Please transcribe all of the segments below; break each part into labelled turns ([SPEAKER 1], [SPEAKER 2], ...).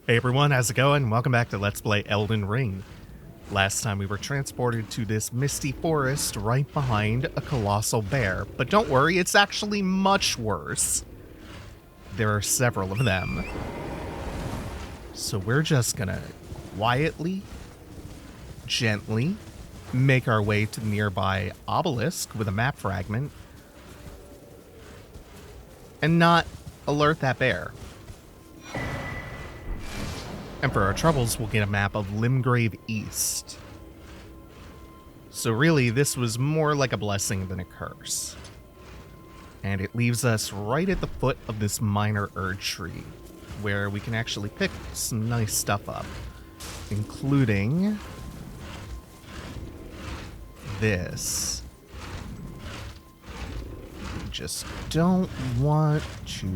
[SPEAKER 1] Hey everyone, how's it going? Welcome back to Let's Play Elden Ring. Last time we were transported to this misty forest right behind a colossal bear, but don't worry, it's actually much worse. There are several of them. So we're just gonna quietly, gently make our way to the nearby obelisk with a map fragment and not alert that bear. And for our troubles, we'll get a map of Limgrave East. So really, this was more like a blessing than a curse. And it leaves us right at the foot of this minor Erd tree, where we can actually pick some nice stuff up, including this. We just don't want to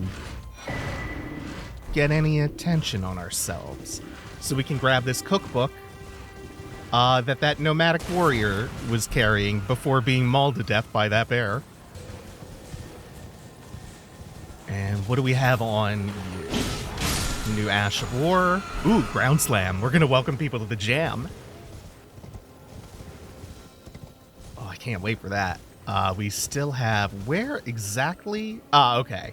[SPEAKER 1] get any attention on ourselves. So we can grab this cookbook that nomadic warrior was carrying before being mauled to death by that bear. And what do we have on you? New Ash of War. Ooh, Ground Slam. We're gonna welcome people to the jam. Oh, I can't wait for that. We still have, where exactly? Okay.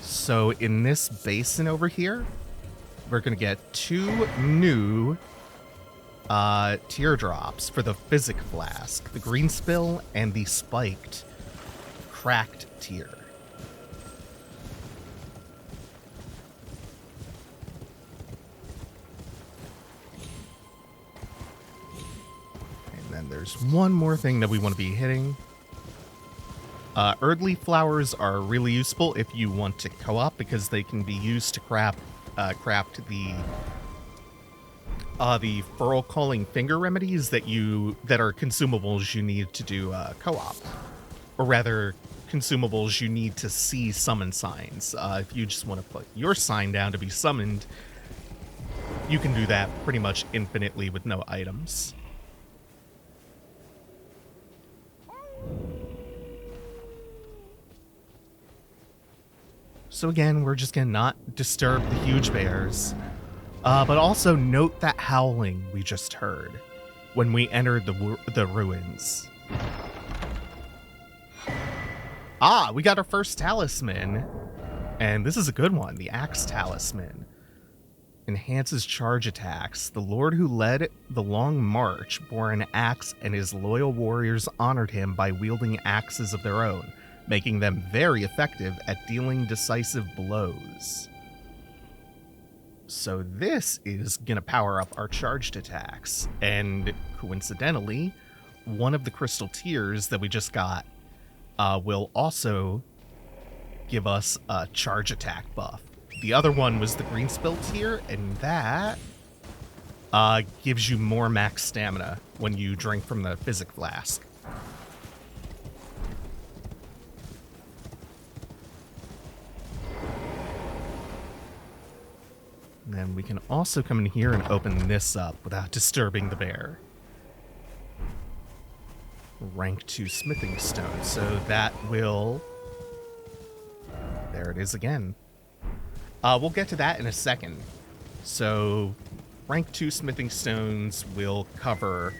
[SPEAKER 1] So in this basin over here, we're going to get 2 new teardrops for the Physic Flask, the green spill and the spiked cracked tear. And then there's one more thing that we want to be hitting. Erdleaf flowers are really useful if you want to co-op because they can be used to craft the furl calling finger remedies that are consumables you need to do co-op, or rather consumables you need to see summon signs. If you just want to put your sign down to be summoned, you can do that pretty much infinitely with no items. So again, we're just gonna not disturb the huge bears, but also note that howling we just heard when we entered the ruins. Ah, we got our first talisman, and this is a good one, the Axe Talisman. Enhances charge attacks. The lord who led the long march bore an axe, and his loyal warriors honored him by wielding axes of their own, making them very effective at dealing decisive blows. So this is going to power up our charged attacks, and coincidentally, one of the crystal tears that we just got will also give us a charge attack buff. The other one was the green spill tear, and that gives you more max stamina when you drink from the Physic Flask. And then we can also come in here and open this up without disturbing the bear. Rank 2 smithing stone. So that will... There it is again. We'll get to that in a second. So rank 2 smithing stones will cover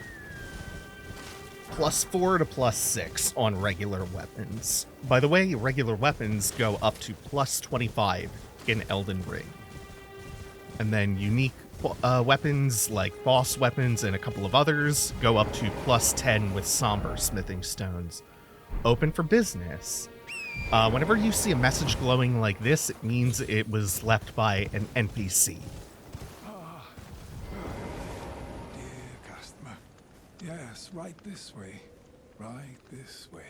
[SPEAKER 1] +4 to +6 on regular weapons. By the way, regular weapons go up to +25 in Elden Ring. And then unique weapons like boss weapons and a couple of others go up to +10 with somber smithing stones. Open for business. Whenever you see a message glowing like this, it means it was left by an NPC.
[SPEAKER 2] Dear customer. Yes, right this way. Right this way.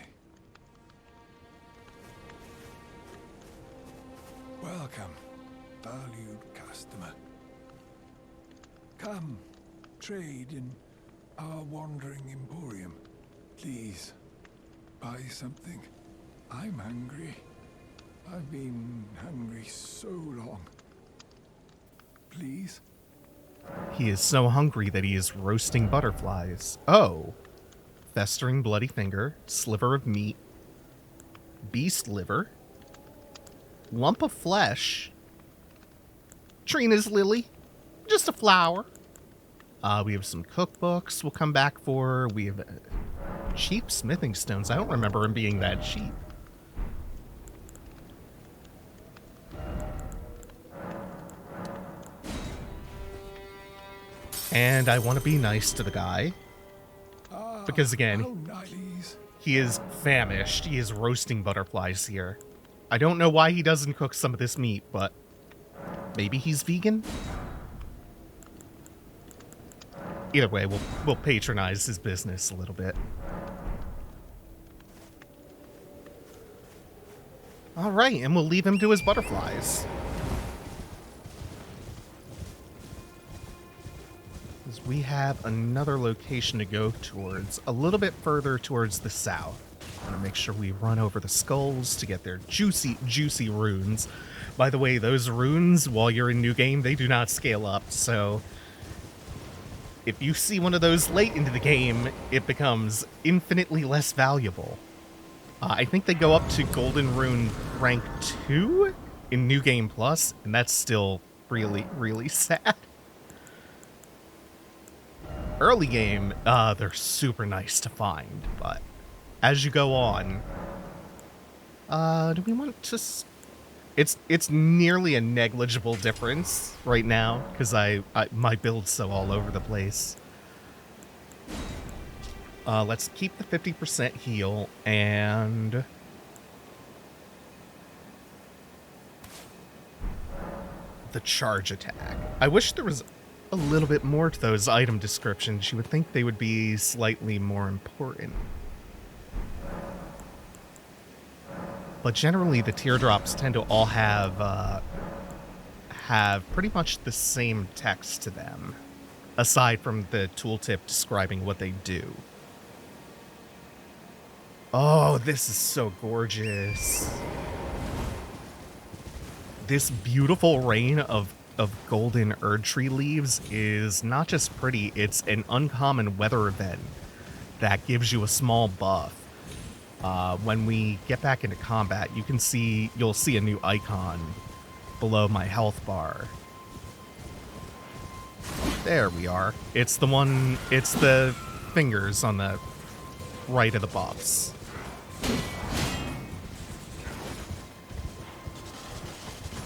[SPEAKER 2] Welcome, valued customer. Come, trade in our wandering emporium. Please, buy something. I'm hungry. I've been hungry so long. Please?
[SPEAKER 1] He is so hungry that he is roasting butterflies. Oh. Festering bloody finger, sliver of meat, beast liver, lump of flesh, Trina's lily. Just a flower. We have some cookbooks we'll come back for. We have cheap smithing stones. I don't remember them being that cheap. And I want to be nice to the guy. Because again, he is famished. He is roasting butterflies here. I don't know why he doesn't cook some of this meat, but maybe he's vegan? Either way, we'll patronize his business a little bit. All right, and we'll leave him to his butterflies. Because we have another location to go towards, a little bit further towards the south. I want to make sure we run over the skulls to get their juicy, juicy runes. By the way, those runes, while you're in New Game, they do not scale up, so if you see one of those late into the game, it becomes infinitely less valuable. I think they go up to Golden Rune rank 2 in New Game Plus, and that's still really, really sad. Early game, they're super nice to find, but as you go on, do we want to... It's nearly a negligible difference right now, because my build's so all over the place. Let's keep the 50% heal, and... the charge attack. I wish there was a little bit more to those item descriptions. You would think they would be slightly more important. But generally, the teardrops tend to all have pretty much the same text to them, aside from the tooltip describing what they do. Oh, this is so gorgeous. This beautiful rain of golden Erdtree leaves is not just pretty, it's an uncommon weather event that gives you a small buff. When we get back into combat, you'll see a new icon below my health bar. There we are. It's the fingers on the right of the buffs.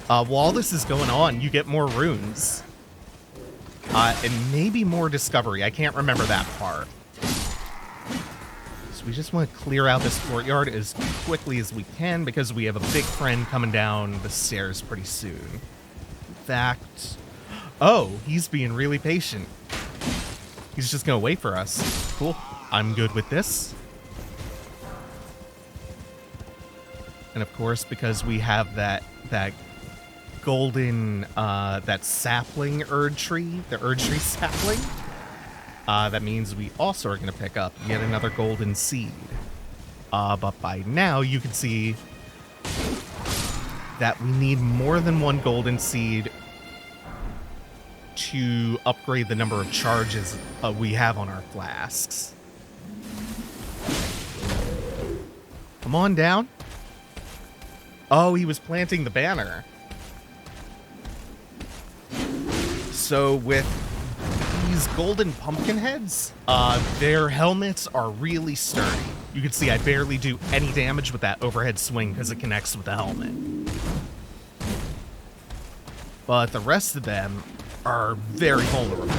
[SPEAKER 1] While this is going on, you get more runes. And maybe more discovery. I can't remember that part. We just want to clear out this courtyard as quickly as we can because we have a big friend coming down the stairs pretty soon. In fact... oh, he's being really patient. He's just going to wait for us. Cool. I'm good with this. And of course, because we have that golden, that sapling Erdtree, the Erdtree sapling, that means we also are going to pick up yet another golden seed. But by now, you can see that we need more than one golden seed to upgrade the number of charges we have on our flasks. Come on down. Oh, he was planting the banner. So with these golden pumpkin heads, their helmets are really sturdy. You can see I barely do any damage with that overhead swing because it connects with the helmet. But the rest of them are very vulnerable.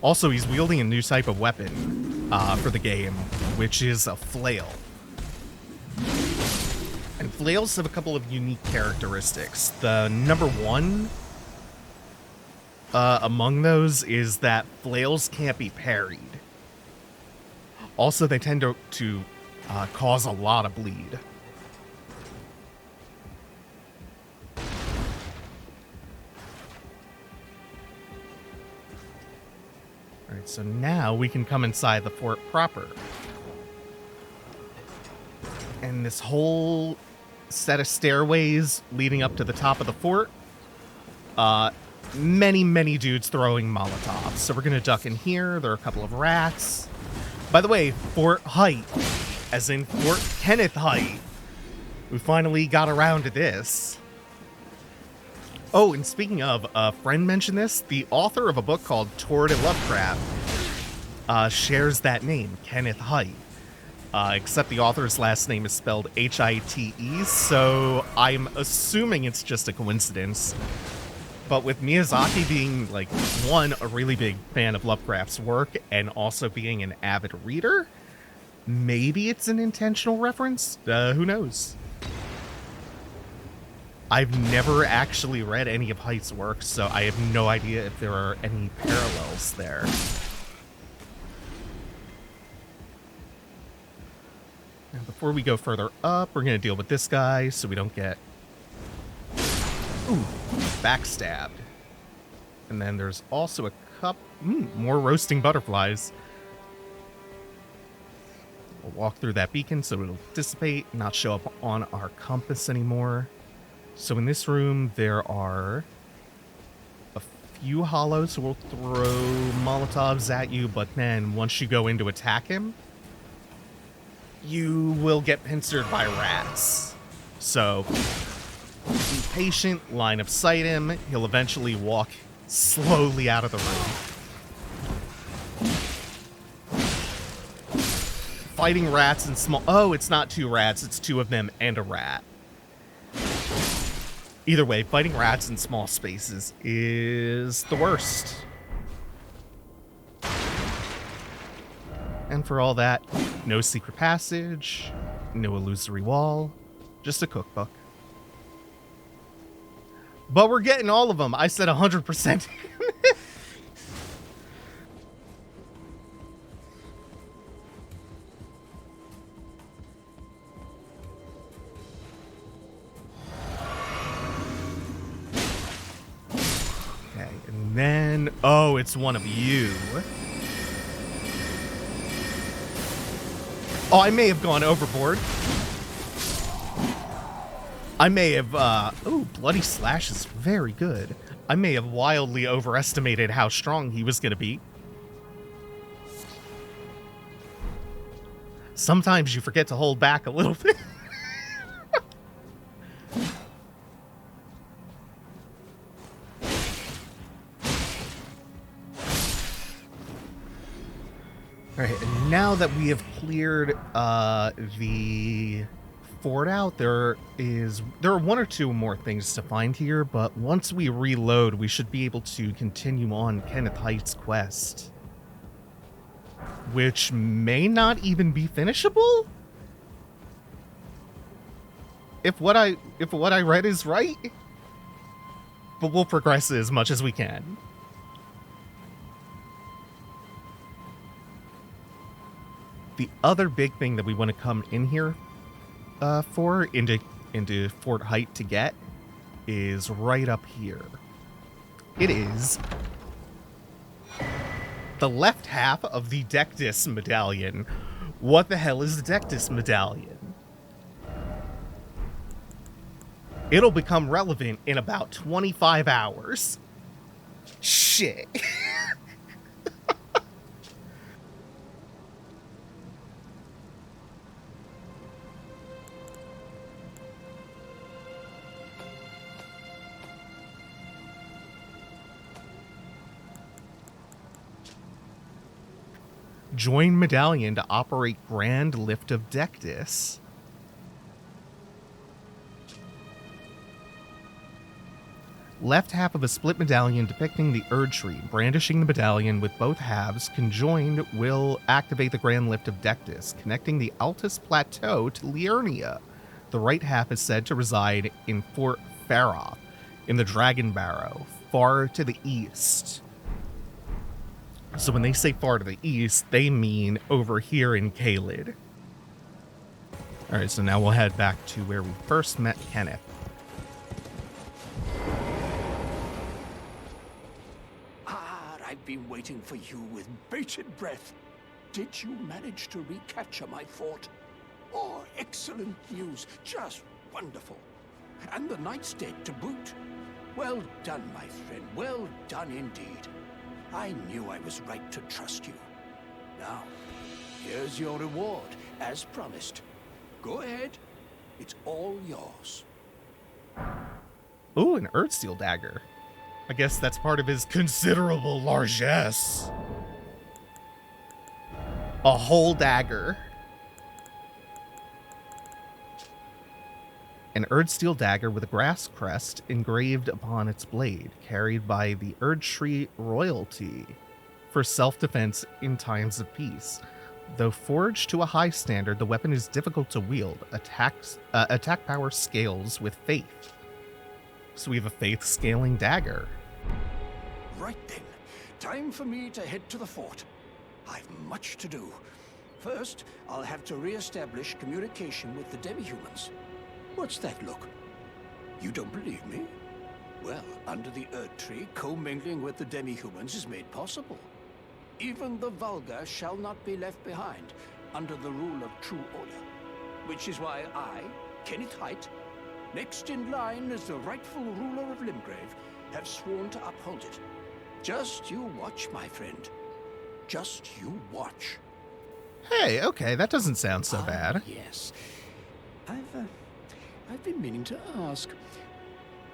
[SPEAKER 1] Also, he's wielding a new type of weapon for the game, which is a flail. And flails have a couple of unique characteristics. The number one among those is that flails can't be parried. Also, they tend to cause a lot of bleed. Alright, so now we can come inside the fort proper. And this whole set of stairways leading up to the top of the fort, many dudes throwing Molotovs. So we're going to duck in here. There are a couple of rats. By the way, Fort Haight, as in Fort Kenneth Haight, We finally got around to this. Oh, and speaking of, a friend mentioned this. The author of a book called Toward Lovecraft shares that name, Kenneth Haight. Except the author's last name is spelled H-I-T-E, so I'm assuming it's just a coincidence. But with Miyazaki being, like, one, a really big fan of Lovecraft's work, and also being an avid reader, maybe it's an intentional reference? Who knows? I've never actually read any of Haight's work, so I have no idea if there are any parallels there. Now, before we go further up, we're going to deal with this guy so we don't get backstabbed. And then there's also a cup, more roasting butterflies. We'll walk through that beacon so it'll dissipate, not show up on our compass anymore. So in this room, there are a few hollows who will throw Molotovs at you, but then once you go in to attack him, you will get pincered by rats. So be patient, line of sight him. He'll eventually walk slowly out of the room. Fighting rats and small... Oh, it's not 2 rats. It's 2 of them and a rat. Either way, fighting rats in small spaces is the worst. And for all that, no secret passage, no illusory wall, just a cookbook. But we're getting all of them. I said 100%. Okay, and then... Oh, it's one of you. Oh, I may have gone overboard. I may have, oh, Bloody Slash is very good. I may have wildly overestimated how strong he was going to be. Sometimes you forget to hold back a little bit. Alright, and now that we have cleared the fort out, there are 1 or 2 more things to find here, but once we reload, we should be able to continue on Kenneth Haight's quest. Which may not even be finishable? If what I read is right. But we'll progress it as much as we can. The other big thing that we want to come in here into Fort Haight to get is right up here. It is the left half of the Dectus medallion. What the hell is the Dectus medallion? It'll become relevant in about 25 hours. Shit. Join medallion to operate Grand Lift of Dectus. Left half of a split medallion depicting the Erd Tree. Brandishing the medallion with both halves conjoined will activate the Grand Lift of Dectus, connecting the Altus Plateau to Liurnia. The right half is said to reside in Fort Faroth, in the Dragon Barrow, far to the east. So when they say far to the east, they mean over here in Caelid. Alright, so now we'll head back to where we first met Kenneth.
[SPEAKER 3] I've been waiting for you with bated breath. Did you manage to recapture my fort? Oh, excellent news. Just wonderful. And the knight's dead to boot. Well done, my friend. Well done indeed. I knew I was right to trust you. Now, here's your reward, as promised. Go ahead. It's all yours.
[SPEAKER 1] Ooh, an Earthsteel dagger. I guess that's part of his considerable largesse. A whole dagger. An Erdsteel dagger with a grass crest engraved upon its blade, carried by the Erdtree royalty for self-defense in times of peace. Though forged to a high standard, the weapon is difficult to wield. Attack power scales with faith. So we have a faith-scaling dagger.
[SPEAKER 3] Right then, time for me to head to the fort. I've much to do. First, I'll have to re-establish communication with the demi-humans. What's that look? You don't believe me? Well, under the Erdtree, commingling with the demi-humans is made possible. Even the vulgar shall not be left behind under the rule of true order. Which is why I, Kenneth Haight, next in line as the rightful ruler of Limgrave, have sworn to uphold it. Just you watch, my friend. Just you watch.
[SPEAKER 1] Hey, okay, that doesn't sound so bad.
[SPEAKER 3] Yes. I've been meaning to ask,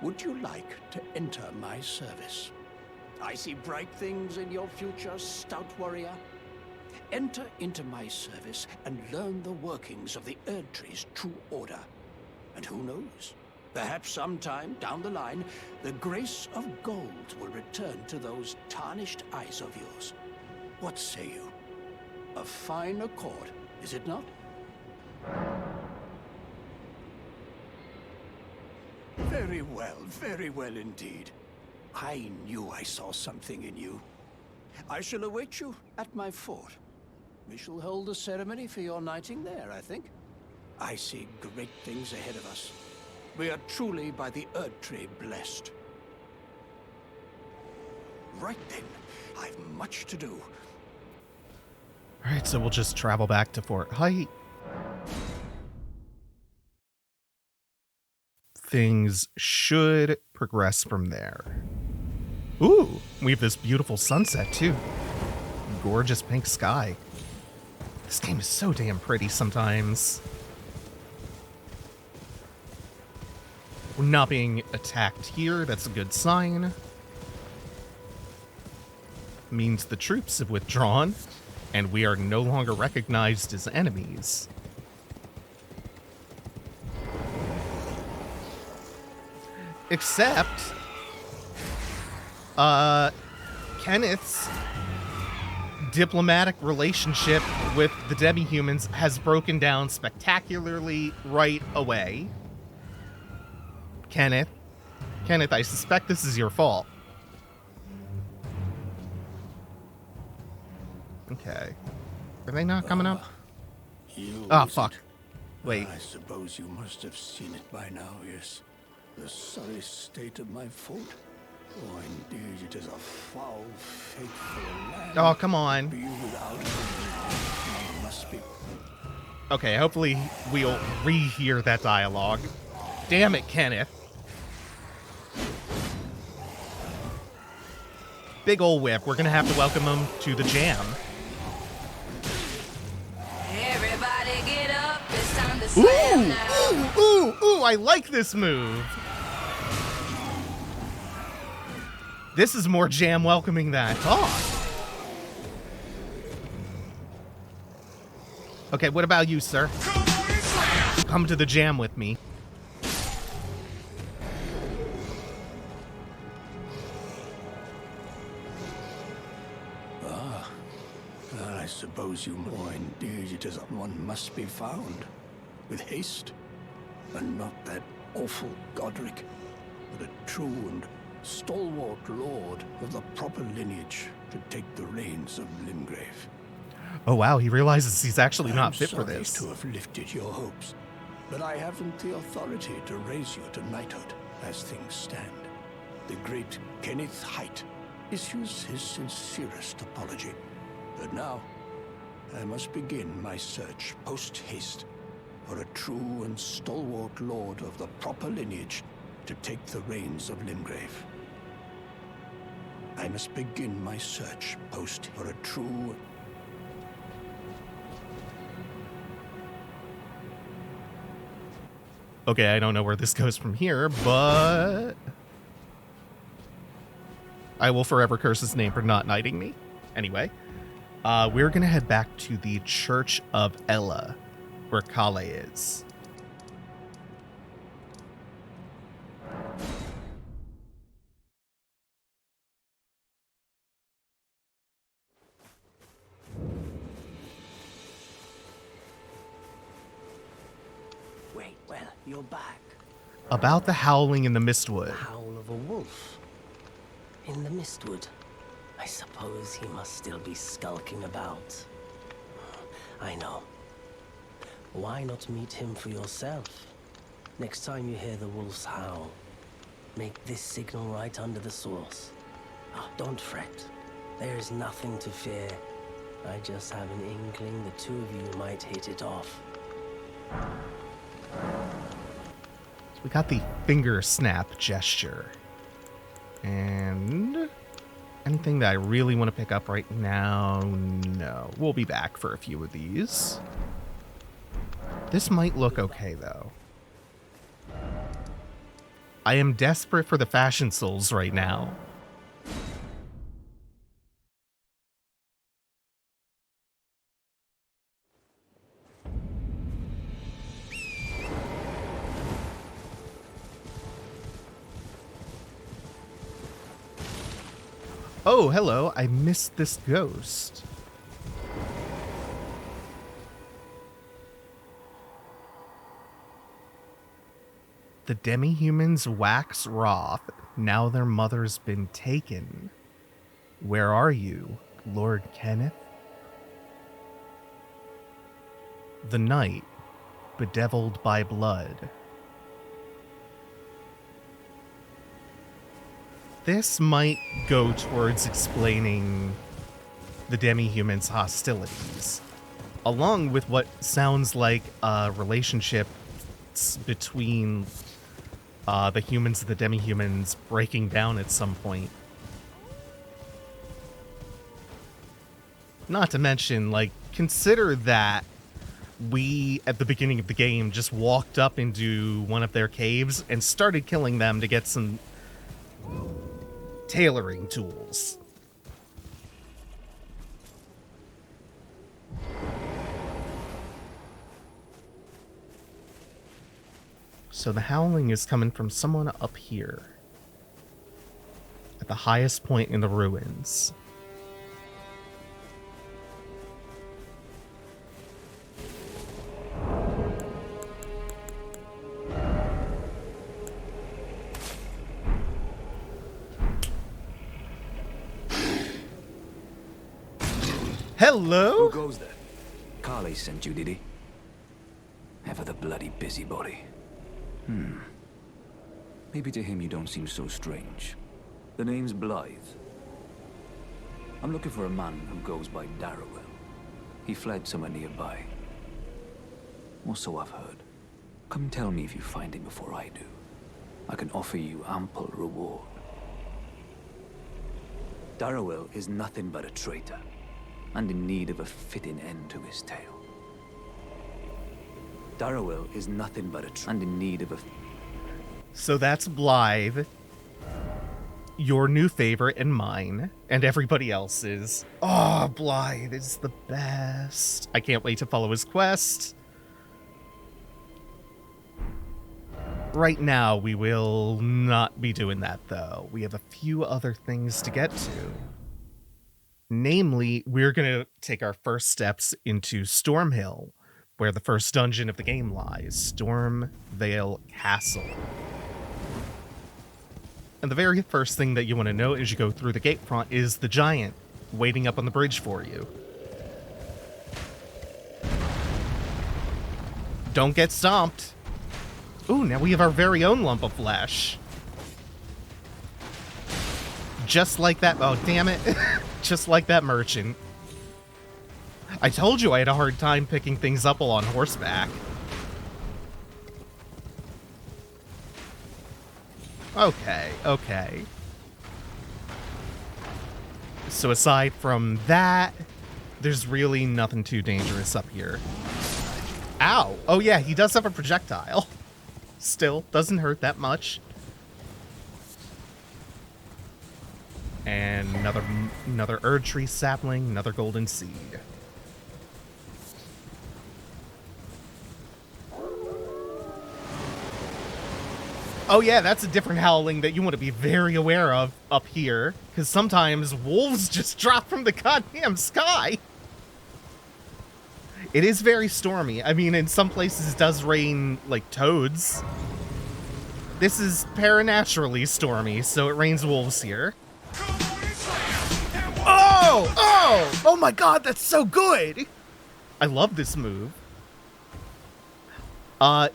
[SPEAKER 3] would you like to enter my service? I see bright things in your future, stout warrior. Enter into my service and learn the workings of the Erdtree's true order. And who knows? Perhaps sometime down the line, the grace of gold will return to those tarnished eyes of yours. What say you? A fine accord, is it not? Very well indeed. I knew I saw something in you. I shall await you at my fort. We shall hold a ceremony for your knighting there, I think. I see great things ahead of us. We are truly by the Erdtree blessed. Right then, I've much to do.
[SPEAKER 1] Alright, so we'll just travel back to Fort Haight. Things should progress from there. Ooh, we have this beautiful sunset too. Gorgeous pink sky. This game is so damn pretty sometimes. We're not being attacked here, that's a good sign. Means the troops have withdrawn, and we are no longer recognized as enemies. Except, Kenneth's diplomatic relationship with the demi-humans has broken down spectacularly right away. Kenneth, I suspect this is your fault. Okay. Are they not coming up? Oh, fuck. Wait.
[SPEAKER 3] I suppose you must have seen it by now, yes. The sorry state of my fort. Oh, indeed, it is a foul, fateful land.
[SPEAKER 1] Oh, come on.
[SPEAKER 3] Be without must be.
[SPEAKER 1] Okay, hopefully we'll rehear that dialogue. Damn it, Kenneth. Big ol' whip. We're gonna have to welcome him to the jam.
[SPEAKER 4] Everybody get up. It's time to slam now.
[SPEAKER 1] Ooh, I like this move. This is more jam welcoming than I thought. Okay, what about you, sir? Come to the jam with me.
[SPEAKER 3] I suppose you more indeed it is one must be found with haste, and not that awful Godric, but a true and stalwart lord of the proper lineage to take the reins of Limgrave.
[SPEAKER 1] Oh wow, he realizes he's actually not fit for
[SPEAKER 3] I'm sorry
[SPEAKER 1] this.
[SPEAKER 3] to have lifted your hopes, but I haven't the authority to raise you to knighthood as things stand. The great Kenneth Haight issues his sincerest apology. But now, I must begin my search post-haste for a true and stalwart lord of the proper lineage to take the reins of Limgrave. I must begin my search post for a true...
[SPEAKER 1] Okay, I don't know where this goes from here, but I will forever curse his name for not knighting me. Anyway, we're going to head back to the Church of Ella, where Kale is.
[SPEAKER 5] Wait, well, you're back.
[SPEAKER 1] About the howling in the Mistwood.
[SPEAKER 5] The howl of a wolf. In the Mistwood. I suppose he must still be skulking about. I know. Why not meet him for yourself? Next time you hear the wolf's howl, make this signal right under the source. Oh, don't fret. There is nothing to fear. I just have an inkling the two of you might hit it off.
[SPEAKER 1] We got the finger snap gesture. And anything that I really want to pick up right now? No. We'll be back for a few of these. This might look okay, though. I am desperate for the fashion souls right now. Oh, hello. I missed this ghost. The demi-humans wax wroth. Now their mother's been taken. Where are you, Lord Kenneth? The night, bedeviled by blood. This might go towards explaining the demi-humans' hostilities, along with what sounds like a relationship between the humans and the demi-humans breaking down at some point. Not to mention, like, consider that we, at the beginning of the game, just walked up into one of their caves and started killing them to get some tailoring tools. So the howling is coming from someone up here, at the highest point in the ruins. Hello?
[SPEAKER 6] Who goes there? Carly sent you, did he? Ever the bloody busybody. Maybe to him you don't seem so strange. The name's Blaidd. I'm looking for a man who goes by Darrowell. He fled somewhere nearby. Or so I've heard. Come tell me if you find him before I do. I can offer you ample reward. Darrowell is nothing but a traitor, and in need of a fitting end to his tale. Darrowell is nothing but a traitor, and in need of a...
[SPEAKER 1] So that's Blaidd, your new favorite and mine, and everybody else's. Oh, Blaidd is the best. I can't wait to follow his quest. Right now, we will not be doing that, though. We have a few other things to get to. Namely, we're going to take our first steps into Stormhill, where the first dungeon of the game lies, Stormvale Castle. And the very first thing that you want to know as you go through the gate front is the giant waiting up on the bridge for you. Don't get stomped. Ooh, now we have our very own lump of flesh. Just like that. Oh, damn it. Just like that merchant. I told you I had a hard time picking things up on horseback. Okay, okay. So aside from that, there's really nothing too dangerous up here. Ow! Oh yeah, he does have a projectile. Still, doesn't hurt that much. And another Erd Tree sapling, another golden seed. Oh yeah, that's a different howling that you want to be very aware of up here, because sometimes wolves just drop from the goddamn sky. It is very stormy. I mean, in some places it does rain, like, toads. This is paranaturally stormy, so it rains wolves here. Oh! Oh! Oh my god, that's so good! I love this move.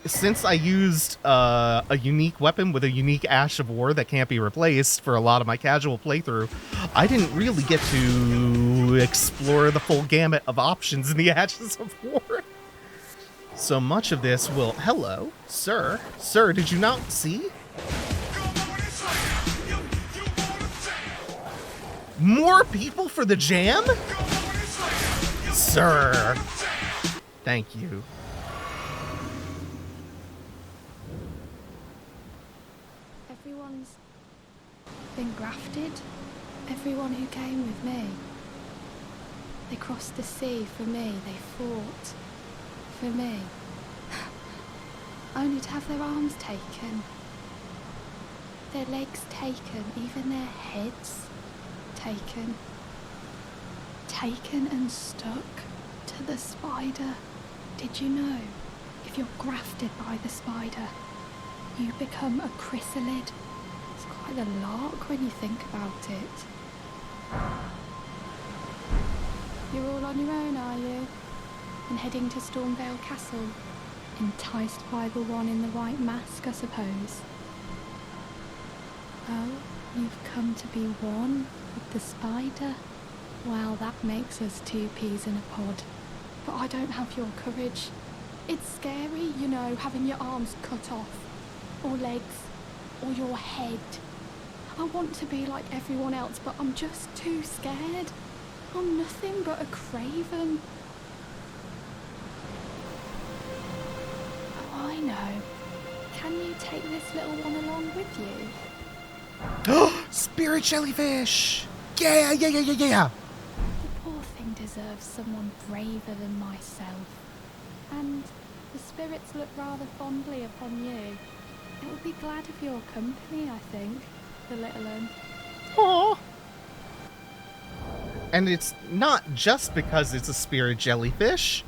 [SPEAKER 1] Since I used a unique weapon with a unique Ash of War that can't be replaced for a lot of my casual playthrough, I didn't really get to explore the full gamut of options in the Ashes of War. So much of this will... Hello, sir. Sir, did you not see? More people for the jam? Sir. Thank you.
[SPEAKER 7] Everyone's been grafted. Everyone who came with me. They crossed the sea for me. They fought for me. Only to have their arms taken. Their legs taken. Even their heads taken. Taken and stuck to the spider. Did you know? If you're grafted by the spider, you become a chrysalid. It's quite a lark when you think about it. You're all on your own, are you? And heading to Stormhill Castle? Enticed by the one in the white mask, I suppose. Oh, you've come to be one with the spider? Well, that makes us two peas in a pod. But I don't have your courage. It's scary, you know, having your arms cut off. Or legs, or your head. I want to be like everyone else, but I'm just too scared. I'm nothing but a craven. Oh, I know. Can you take this little one along with you?
[SPEAKER 1] Spirit jellyfish! Yeah!
[SPEAKER 7] The poor thing deserves someone braver than myself. And the spirits look rather fondly upon you. It will be glad of your company, I think, the little one.
[SPEAKER 1] Aww. And it's not just because it's a spirit jellyfish.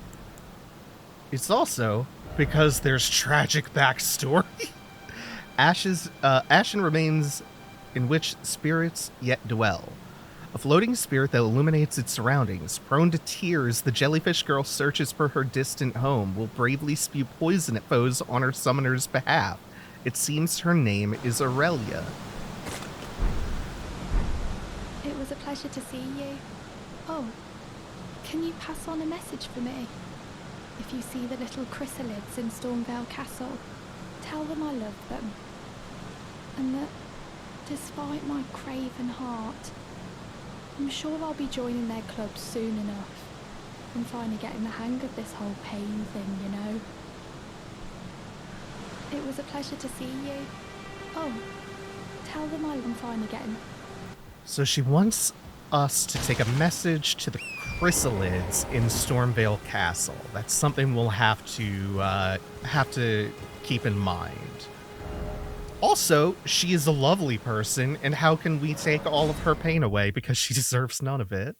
[SPEAKER 1] It's also because there's tragic backstory. Ashen remains in which spirits yet dwell. A floating spirit that illuminates its surroundings. Prone to tears, the jellyfish girl searches for her distant home, will bravely spew poison at foes on her summoner's behalf. It seems her name is Aurelia.
[SPEAKER 7] It was a pleasure to see you. Oh, can you pass on a message for me? If you see the little chrysalids in Stormhill Castle, tell them I love them. And that, despite my craven heart, I'm sure I'll be joining their club soon enough. I'm finally getting the hang of this whole pain thing, you know. It was a pleasure to see you. Oh, tell them I'm finally getting...
[SPEAKER 1] So she wants us to take a message to the chrysalids in Stormhill Castle. That's something we'll have to keep in mind. Also, she is a lovely person, and how can we take all of her pain away because she deserves none of it?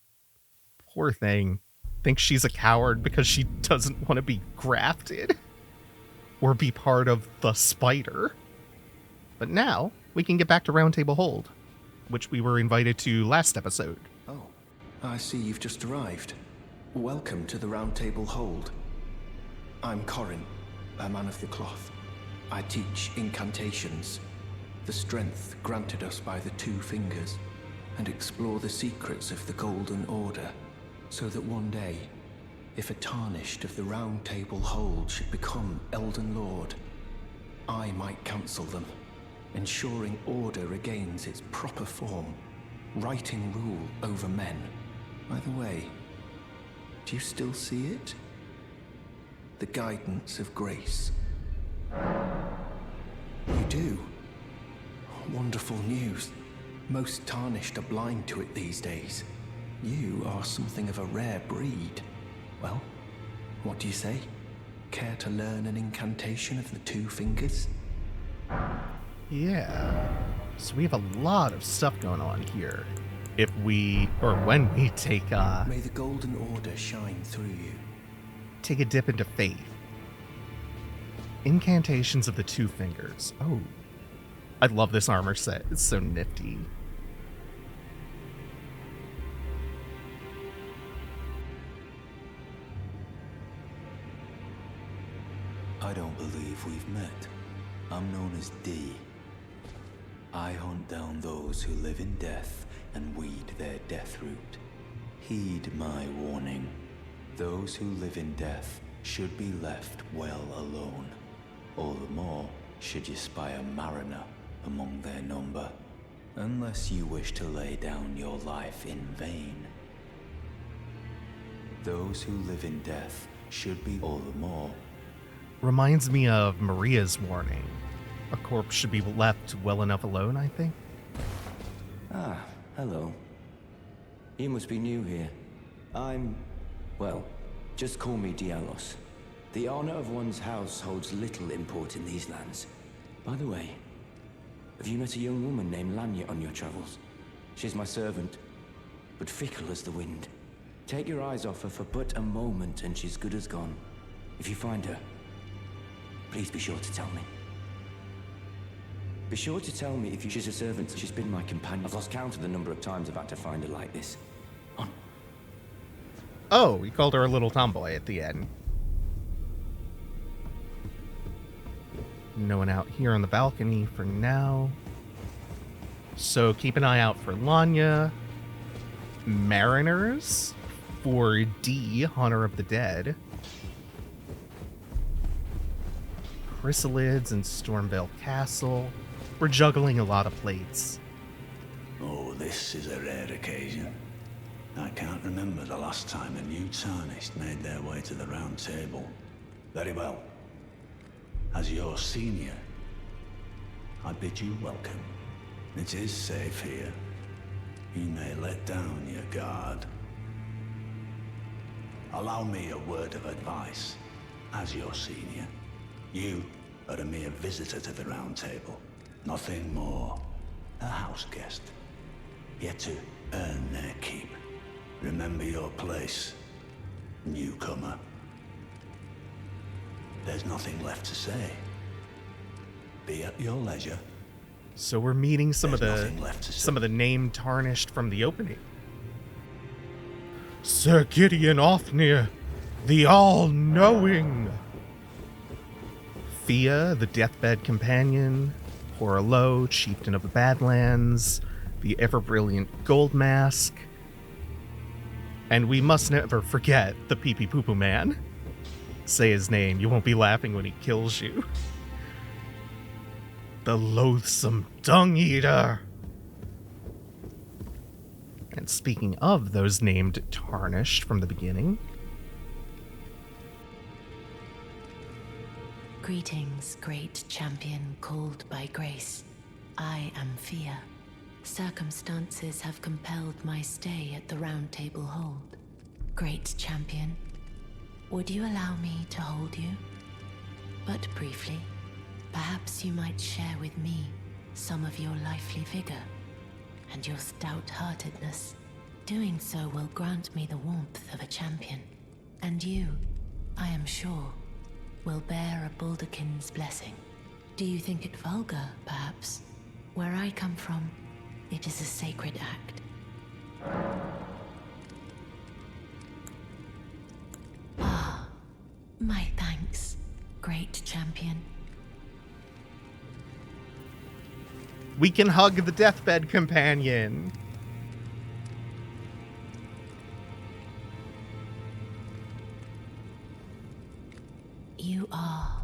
[SPEAKER 1] Poor thing. Thinks she's a coward because she doesn't want to be grafted. Or be part of the spider. But now, we can get back to Roundtable Hold, which we were invited to last episode.
[SPEAKER 8] Oh, I see you've just arrived. Welcome to the Roundtable Hold. I'm Corin, a man of the cloth. I teach incantations, the strength granted us by the two fingers, and explore the secrets of the Golden Order, so that one day, if a tarnished of the Roundtable Hold should become Elden Lord, I might counsel them, ensuring order regains its proper form, righting rule over men. By the way, do you still see it? The guidance of grace. do. Wonderful news. Most tarnished are blind to it these days. You are something of a rare breed. Well, what do you say? Care to learn an incantation of the two fingers?
[SPEAKER 1] Yeah. So we have a lot of stuff going on here. If we, or when we take
[SPEAKER 8] May the Golden Order shine through you.
[SPEAKER 1] take a dip into faith. Incantations of the two fingers. Oh. I love this armor set. It's so nifty.
[SPEAKER 9] I don't believe we've met. I'm known as D. I hunt down those who live in death and weed their death root. Heed my warning. Those who live in death should be left well alone. All the more should you spy a mariner among their number, unless you wish to lay down your life in vain. Those who live in death should be all the more.
[SPEAKER 1] Reminds me of Maria's warning. A corpse should be left well enough alone, I think.
[SPEAKER 10] Ah, hello. You must be new here. Well, just call me Dialos. The honor of one's house holds little import in these lands. By the way, have you met a young woman named Lanya on your travels? She's my servant, but fickle as the wind. Take your eyes off her for but a moment and she's good as gone. If you find her, please be sure to tell me. Be sure to tell me if she's a servant. She's been my companion. I've lost count of the number of times I've had to find her like this. On.
[SPEAKER 1] Oh, we called her a little tomboy at the end. No one out here on the balcony for now. So keep an eye out for Lanya. Mariners for D, Hunter of the Dead. Chrysalids and Stormhill Castle. We're juggling a lot of plates.
[SPEAKER 11] Oh, this is a rare occasion. I can't remember the last time a new Tarnished made their way to the Round Table. Very well. As your senior, I bid you welcome. It is safe here. You may let down your guard. Allow me a word of advice. As your senior, you are a mere visitor to the Round Table. Nothing more. A house guest. Yet to earn their keep. Remember your place, newcomer. There's nothing left to say. Be at your leisure.
[SPEAKER 1] So we're meeting some of
[SPEAKER 11] nothing left to say.
[SPEAKER 1] the name tarnished from the opening. Sir Gideon Ofnir, the all-knowing. Fia, the Deathbed companion. Horlo, chieftain of the Badlands. The ever-brilliant Gold Mask. And we must never forget the Pee-Pee-Poo-Poo Man. Say his name, you won't be laughing when he kills you. The loathsome Dung Eater. And speaking of those named tarnished from the beginning.
[SPEAKER 12] Greetings, great champion called by grace. I am Fia. Circumstances have compelled my stay at the Roundtable Hold. Great champion, would you allow me to hold you? But briefly, perhaps you might share with me some of your lively vigor and your stout-heartedness. Doing so will grant me the warmth of a champion, and you, I am sure, will bear a Baldakin's blessing. Do you think it vulgar, perhaps? Where I come from, it is a sacred act. Ah, my thanks, great champion.
[SPEAKER 1] We can hug the Deathbed companion.
[SPEAKER 12] You are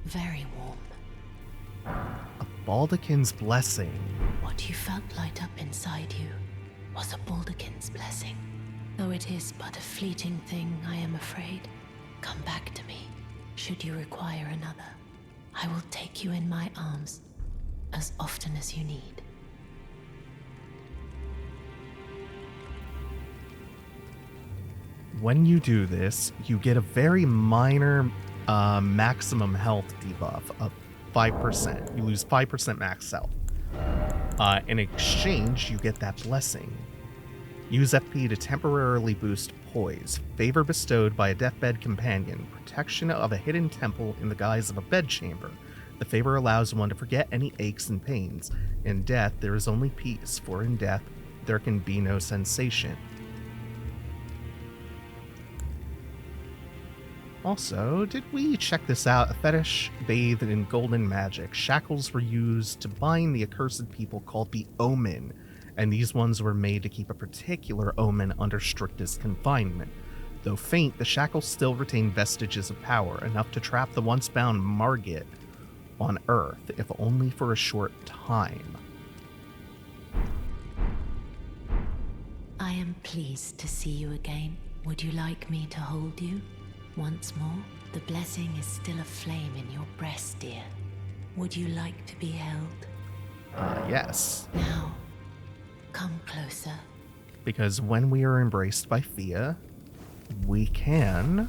[SPEAKER 12] very warm.
[SPEAKER 1] A Baldakin's blessing.
[SPEAKER 12] What you felt light up inside you was a Baldakin's blessing. Though it is but a fleeting thing, I am afraid. Come back to me, should you require another. I will take you in my arms as often as you need.
[SPEAKER 1] When you do this, you get a very minor maximum health debuff of 5%. You lose 5% max health. In exchange, you get that blessing. Use FP to temporarily boost poise, favor bestowed by a deathbed companion, protection of a hidden temple in the guise of a bedchamber. The favor allows one to forget any aches and pains. In death, there is only peace, for in death, there can be no sensation. Also, did we check this out? A fetish bathed in golden magic. Shackles were used to bind the accursed people called the Omen, and these ones were made to keep a particular omen under strictest confinement. Though faint, the shackles still retain vestiges of power, enough to trap the once bound Margit on Earth, if only for a short time.
[SPEAKER 12] I am pleased to see you again. Would you like me to hold you? Once more, the blessing is still aflame in your breast, dear. Would you like to be held?
[SPEAKER 1] Yes.
[SPEAKER 12] Now, come closer.
[SPEAKER 1] Because when we are embraced by Fia, we can...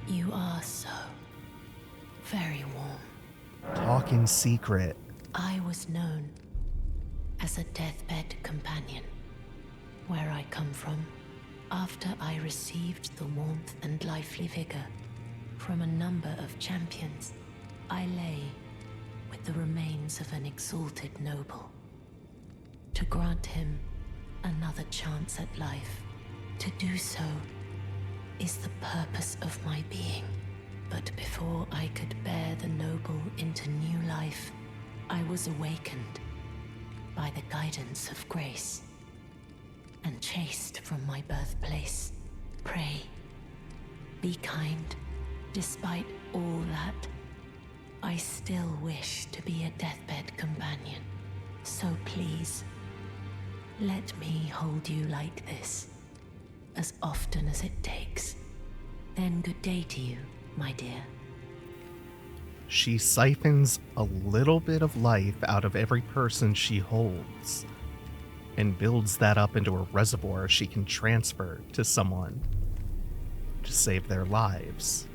[SPEAKER 12] You are so very warm.
[SPEAKER 1] talk in secret.
[SPEAKER 12] I was known as a deathbed companion. Where I come from, after I received the warmth and lively vigor from a number of champions, I lay with the remains of an exalted noble. To grant him another chance at life, to do so is the purpose of my being. But before I could bear the noble into new life, I was awakened by the guidance of grace and chased from my birthplace. Pray, be kind. Despite all that, I still wish to be a deathbed companion. So please, let me hold you like this, as often as it takes. Then good day to you, my dear.
[SPEAKER 1] She siphons a little bit of life out of every person she holds and builds that up into a reservoir she can transfer to someone to save their lives.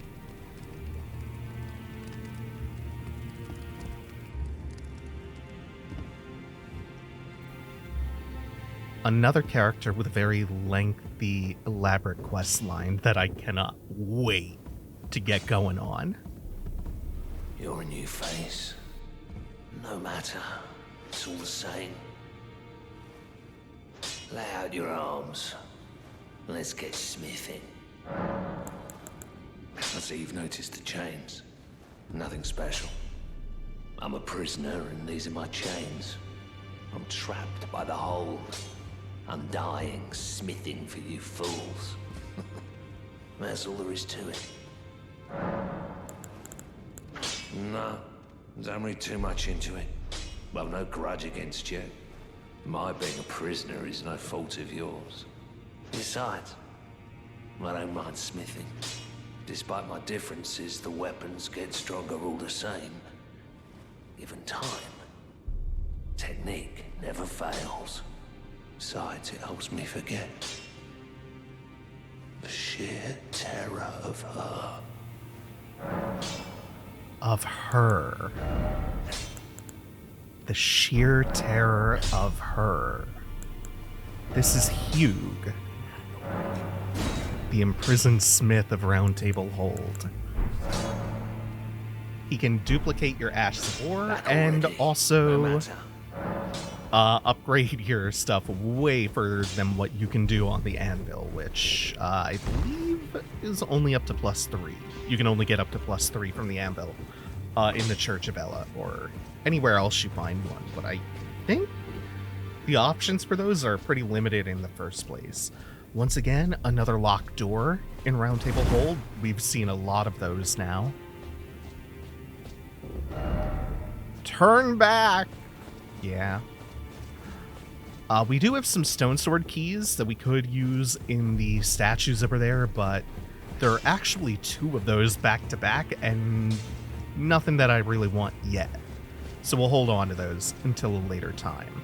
[SPEAKER 1] Another character with a very lengthy, elaborate quest line that I cannot wait to get going on.
[SPEAKER 3] You're a new face. No matter, it's all the same. Lay out your arms. Let's get smithing. I see you've noticed the chains. Nothing special. I'm a prisoner and these are my chains. I'm trapped by the hold. I'm dying, smithing for you fools. That's all there is to it. No, don't read too much into it. I've no grudge against you. My being a prisoner is no fault of yours. Besides, I don't mind smithing. Despite my differences, the weapons get stronger all the same. Given time, technique never fails. Besides, it helps me forget the sheer terror of her.
[SPEAKER 1] Of her. The sheer terror of her. This is Hugh, the imprisoned smith of Roundtable Hold. He can duplicate your Ash Spore and also upgrade your stuff way further than what you can do on the Anvil, which I believe is only up to +3. You can only get up to +3 from the Anvil in the Church of Ella or anywhere else you find one, but I think the options for those are pretty limited in the first place. Once again, another locked door in Roundtable Hold. We've seen a lot of those now. Turn back! Yeah. We do have some stone sword keys that we could use in the statues over there, but there are actually 2 of those back to back and nothing that I really want yet. So we'll hold on to those until a later time.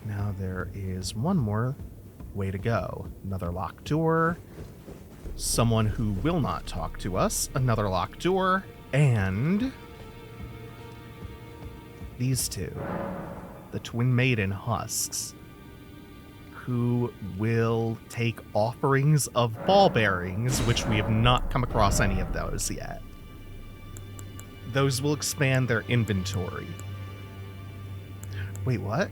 [SPEAKER 1] Now there is one more way to go. Another locked door. Someone who will not talk to us. Another locked door. And these 2. The Twin Maiden Husks, who will take offerings of ball bearings, which we have not come across any of those yet. Those will expand their inventory. Wait, what?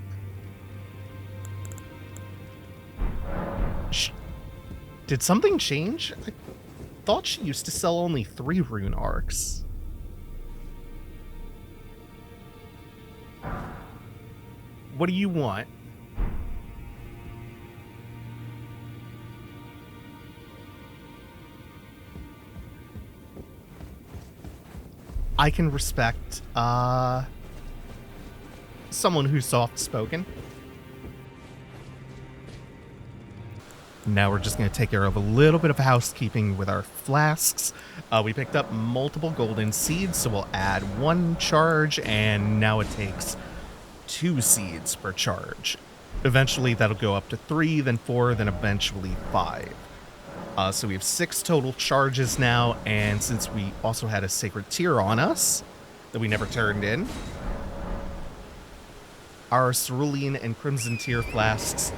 [SPEAKER 1] Did something change? I thought she used to sell only 3 rune arcs. What do you want? I can respect someone who's soft-spoken. Now we're just going to take care of a little bit of housekeeping with our flasks. We picked up multiple golden seeds, so we'll add 1 charge, and now it takes 2 seeds per charge. Eventually that'll go up to 3, then 4, then eventually 5. So we have 6 total charges now, and since we also had a sacred tear on us that we never turned in, our cerulean and crimson tear flasks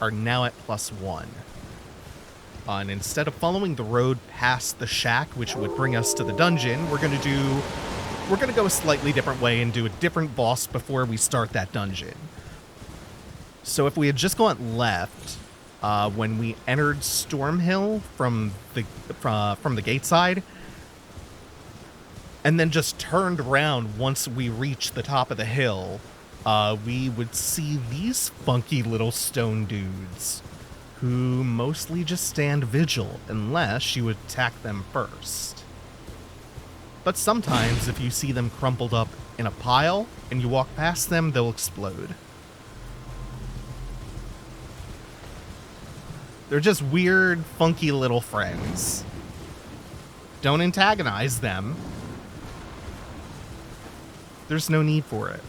[SPEAKER 1] are now at +1. And instead of following the road past the shack, which would bring us to the dungeon, we're gonna go a slightly different way and do a different boss before we start that dungeon. So if we had just gone left when we entered Stormhill from the gate side, and then just turned around once we reached the top of the hill, we would see these funky little stone dudes who mostly just stand vigil unless you attack them first. But sometimes if you see them crumpled up in a pile and you walk past them, they'll explode. They're just weird, funky little friends. Don't antagonize them. There's no need for it.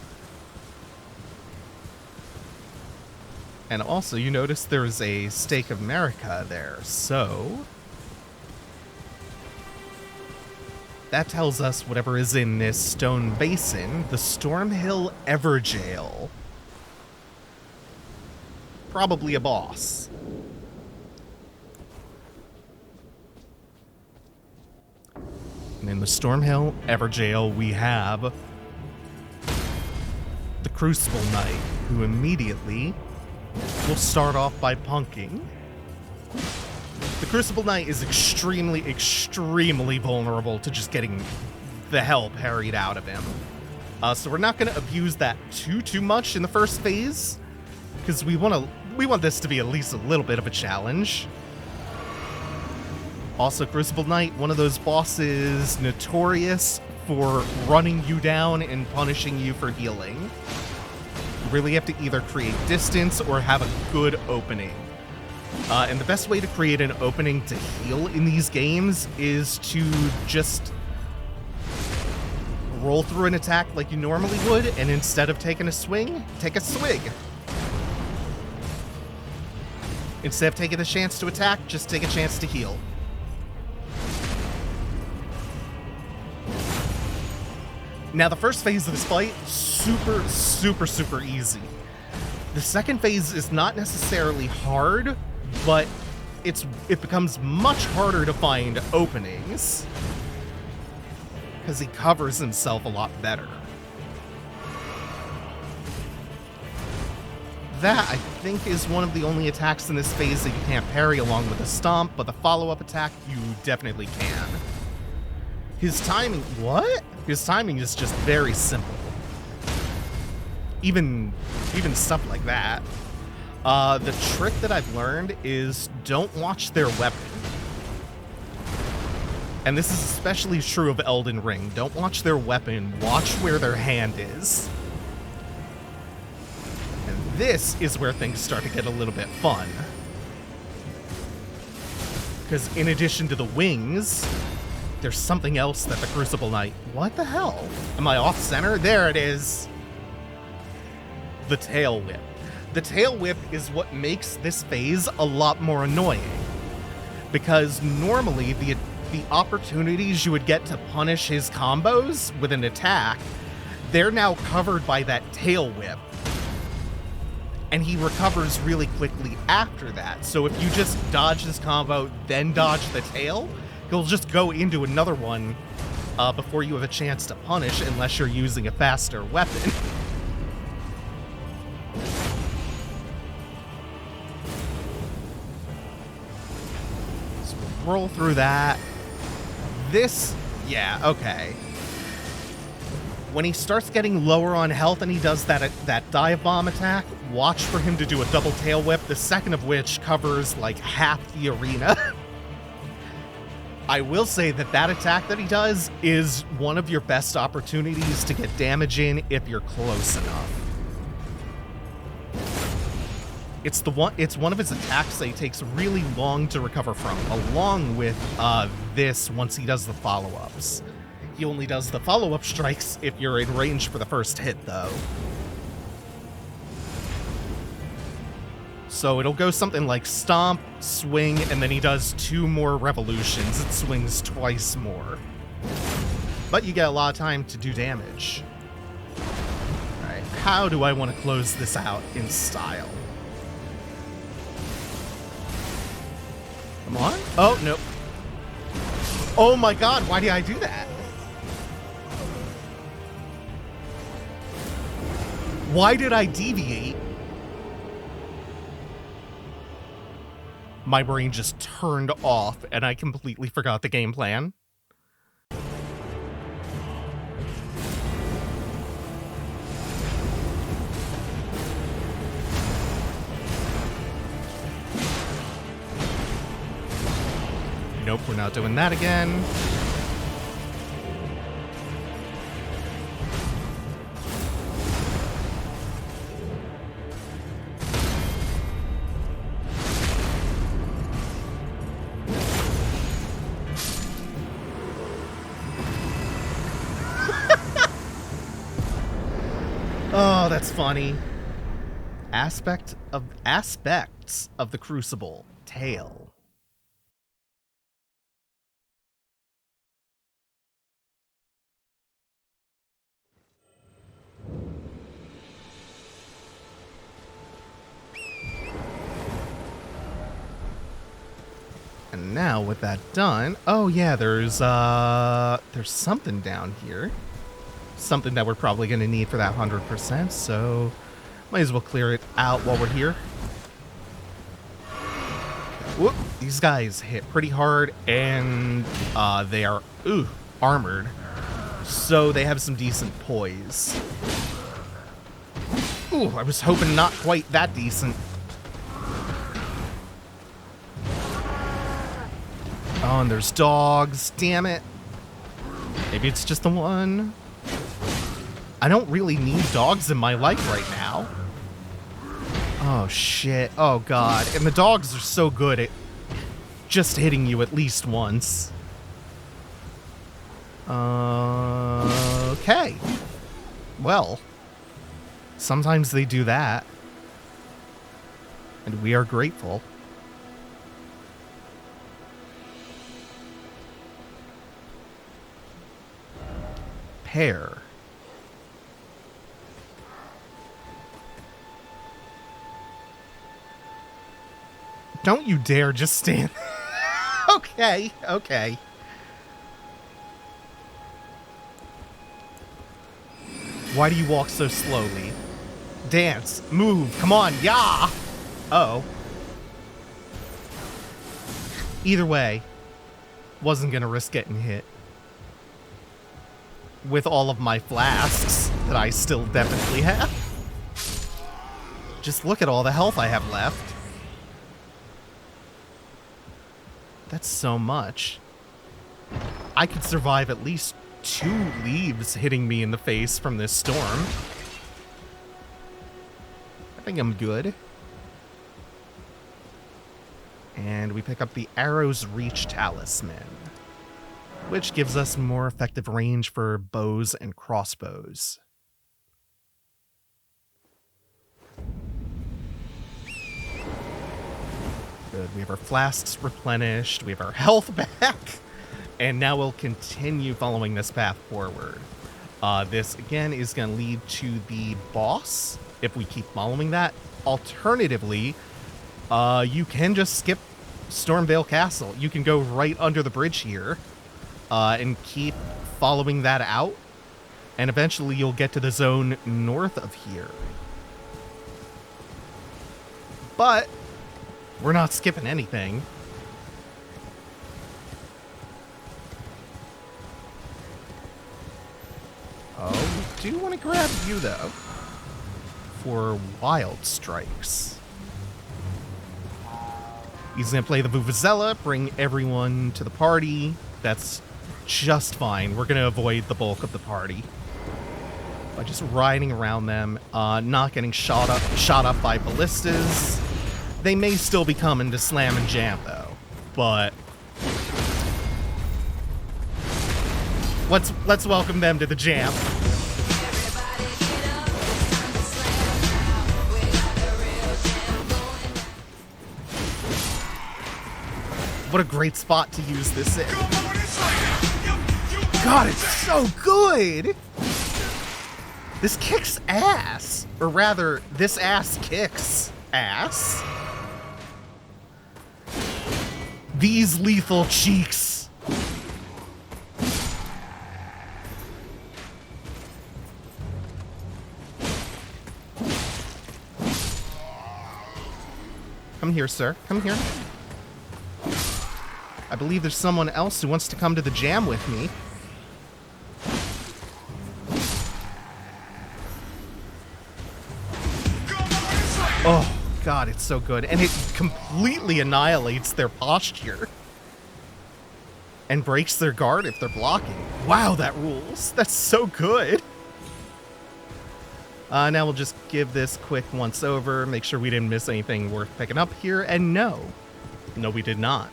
[SPEAKER 1] And also, you notice there's a Stake of Marika there, so that tells us whatever is in this stone basin, the Stormhill Evergaol. Probably a boss. And in the Stormhill Evergaol, we have the Crucible Knight, who immediately will start off by punking. The Crucible Knight is extremely vulnerable to just getting the hell parried out of him. So we're not going to abuse that too much in the first phase, because we want this to be at least a little bit of a challenge. Also, Crucible Knight, one of those bosses notorious for running you down and punishing you for healing. You really have to either create distance or have a good opening. And the best way to create an opening to heal in these games is to just roll through an attack like you normally would, and instead of taking a swing, take a swig. Instead of taking a chance to attack, just take a chance to heal. Now, the first phase of this fight, super easy. The second phase is not necessarily hard, but it becomes much harder to find openings, because he covers himself a lot better. That, I think, is one of the only attacks in this phase that you can't parry along with a stomp, but the follow-up attack, you definitely can. His timing... What? His timing is just very simple. Even stuff like that. The trick that I've learned is don't watch their weapon. And this is especially true of Elden Ring. Don't watch their weapon, watch where their hand is. this is where things start to get a little bit fun. Because in addition to the wings, there's something else that the Crucible Knight... What the hell? Am I off center? There it is. The tail whip. The tail whip is what makes this phase a lot more annoying. Because normally the opportunities you would get to punish his combos with an attack, they're now covered by that tail whip. And he recovers really quickly after that. So if you just dodge his combo, then dodge the tail, he'll just go into another one before you have a chance to punish, unless you're using a faster weapon. So we'll roll through that. This, yeah, okay. When he starts getting lower on health and he does that dive bomb attack, watch for him to do a double tail whip, the second of which covers like half the arena. I will say that attack that he does is one of your best opportunities to get damage in if you're close enough. It's one of his attacks that he takes really long to recover from, along with this once he does the follow-ups. He only does the follow-up strikes if you're in range for the first hit, though. So it'll go something like stomp, swing, and then he does 2 more revolutions. It swings twice more. But you get a lot of time to do damage. Alright, how do I want to close this out in style? Come on. Oh, nope. Oh my god, why did I do that? Why did I deviate? My brain just turned off and I completely forgot the game plan. Nope, we're not doing that again. Oh, that's funny. Aspects of the Crucible. Tail. And now with that done, oh yeah, there's something down here. Something that we're probably going to need for that 100%, so might as well clear it out while we're here. Whoop, these guys hit pretty hard, and they are, armored, so they have some decent poise. Ooh, I was hoping not quite that decent. Oh, and there's dogs, damn it. Maybe it's just the one. I don't really need dogs in my life right now. Oh, shit. Oh, God. And the dogs are so good at just hitting you at least once. Okay. Well, sometimes they do that. And we are grateful. Pear. Don't you dare just stand. Okay, okay. Why do you walk so slowly? Dance, move, come on, yeah! Uh-oh. Either way, wasn't gonna risk getting hit. With all of my flasks that I still definitely have. Just look at all the health I have left. That's so much. I could survive at least 2 leaves hitting me in the face from this storm. think I'm good. And we pick up the Arrow's Reach Talisman, which gives us more effective range for bows and crossbows. Good. We have our flasks replenished. We have our health back. And now we'll continue following this path forward. This, again, is going to lead to the boss, if we keep following that. Alternatively, you can just skip Stormhill Castle. You can go right under the bridge here and keep following that out. And eventually you'll get to the zone north of here. But we're not skipping anything. Oh, we do want to grab you, though, for Wild Strikes. He's going to play the Vuvuzela, bring everyone to the party. That's just fine. We're going to avoid the bulk of the party by just riding around them, not getting shot up by ballistas. They may still be coming to slam and jam, though, but let's welcome them to the jam. What a great spot to use this in. God, it's so good! This kicks ass. Or rather, this ass kicks ass. These lethal cheeks. Come here, sir. Come here. I believe there's someone else who wants to come to the jam with me. Oh, God, it's so good. And it completely annihilates their posture. And breaks their guard if they're blocking. Wow, that rules. That's so good. Now we'll just give this quick once over, make sure we didn't miss anything worth picking up here, and no, we did not.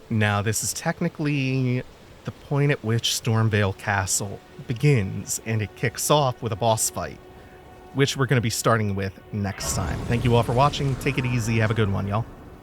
[SPEAKER 1] Now, this is technically the point at which Stormhill Castle begins, and it kicks off with a boss fight, which we're going to be starting with next time. Thank you all for watching. Take it easy. Have a good one, y'all.